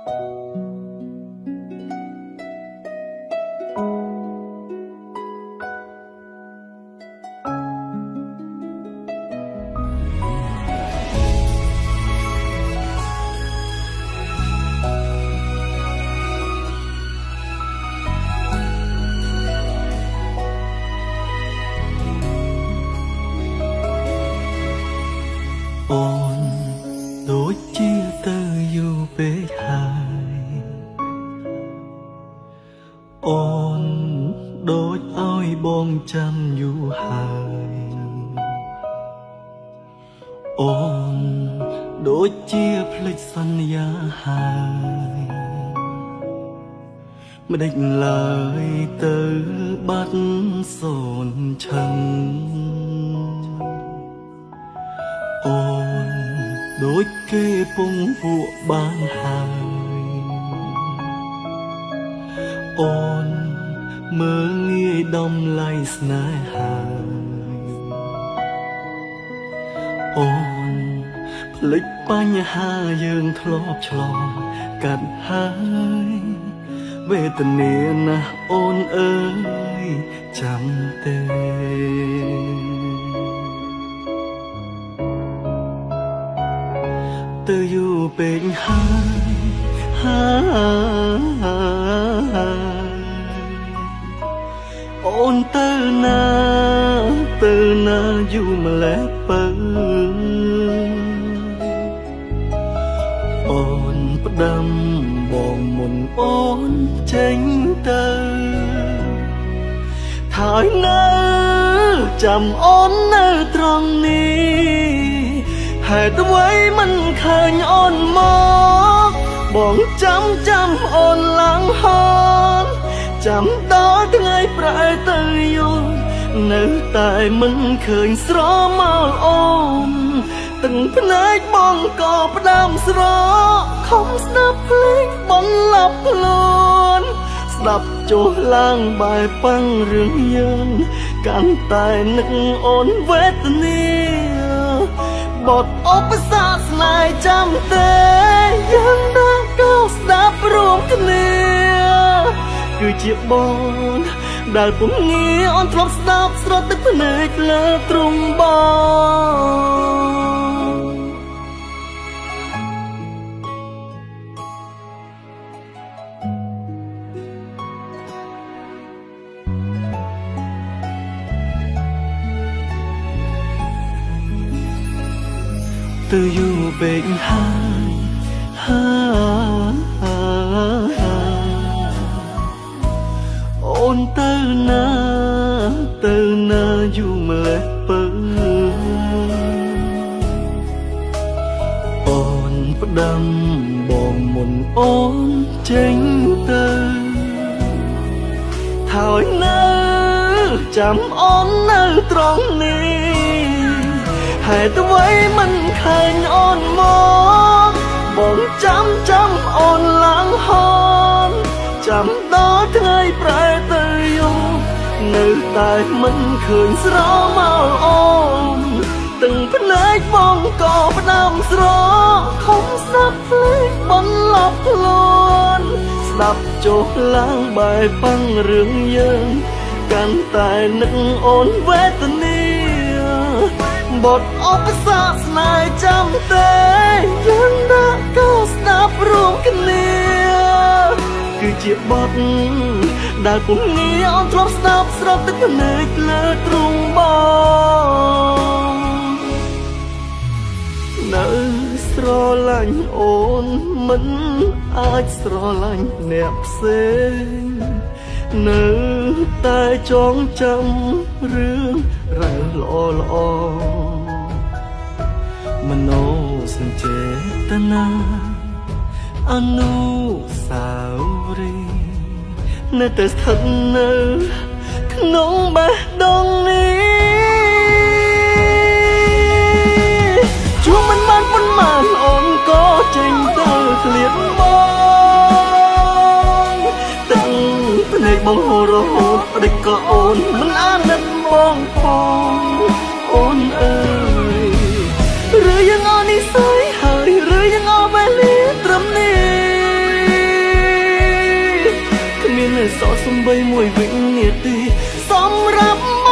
អូនដូចជាទៅយូរពេកហើយអូនដូចឲ្យបងចាំយូរហើយអូនដូចជាភ្លេចសន្យាហើយមិនដេចឡើយទៅបាត់សូនឆឹងអូនដូចគេពងពួកបានហើយអូនមើលងាយដំឡៃស្នេហាអូនភ្លេចបញ្ហាយើងធ្លាប់ឆ្លងកាត់ហើយវេទនាណាស់អូនអើយចាំទេទៅយូរពេកហើយអូនទៅណាយូរម្ល៉េះពៅអូនផ្ដាំបងមុនអូនចេញទៅហើយនៅចាំអូននៅត្រង់នេះហេតុអ្វីមិនឃើញអូនមកបងចាំអូនឡើងហនចាំដល់ថ្ងៃប្រែទៅយល់នៅតែមិនឃើញស្រមោលអូនទាំងភ្នែកបងក៏ផ្ដាំស្រកខំស្ដាប់ភ្លេងបងឡាប់ខ្លួនស្ដាប់ចុះឡើងបែបប៉ាំងរឿងយើងកាន់តែនឹកអូនវេទនាបទឧបសគ្គស្នេហ៍ចាំទេយើងដើរក៏ស្ដាប់រួមគ្នាគឺជាបងដែលពុំងារអូនធ្លាប់ស្ដាប់ស្រត់ទឹកភ្នែកលើទ្រុងបងទៅយូរពេកហើយអូនទៅណាយូរម្ល៉េះពៅអូនផ្ដាំបងមុនអូនចេញទៅហើយនៅចាំអូននៅត្រង់នេះហេតុអ្វីមិនឃើញអូនមកបងចាំអូនឡើងហនចាំដល់ថ្ងៃប្រែទៅយល់នៅតែមិនឃើញស្រមោលអូនទាំងភ្នែកបងក៏ផ្ដាំស្រកខំស្ដាប់ភ្លេងបងឡាប់ខ្លួនស្ដាប់ចុះឡើងបែបប៉ាំងរឿងយើងកាន់តែនឹកអូនវេទនាបទឧបសគ្គស្នេហ៍ចាំទេយើងដើរក៏ស្ដាប់រួមគ្នាគឺជាបទដែលពុំងារអូនធ្លាប់ស្ដាប់ស្រត់ទឹកភ្នែកលើទ្រុងបងនៅស្រឡាញ់អូនមិនអាចស្រឡាញ់អ្នកផ្សេងនៅតែចងចាំរឿងរ៉ាវល្អមโนសញ្ចេតនាអនុស្សាវរីយ៍នៅតែស្ថិតនៅក្នុងបេះដូងនេះជួបមិនបានប៉ុន្មានអូនក៏ចេញទៅឃ្លាតបងទឹកភ្នែកបងហូររហូតប្តិចក៏អូនមិនអាណិតបងផងអូនអើយឬយ៉ាងអនិស័យហើយឬយ៉ាងអវេលាត្រឹមនេះ សសំបីមួយវិនាទីសម្រាប់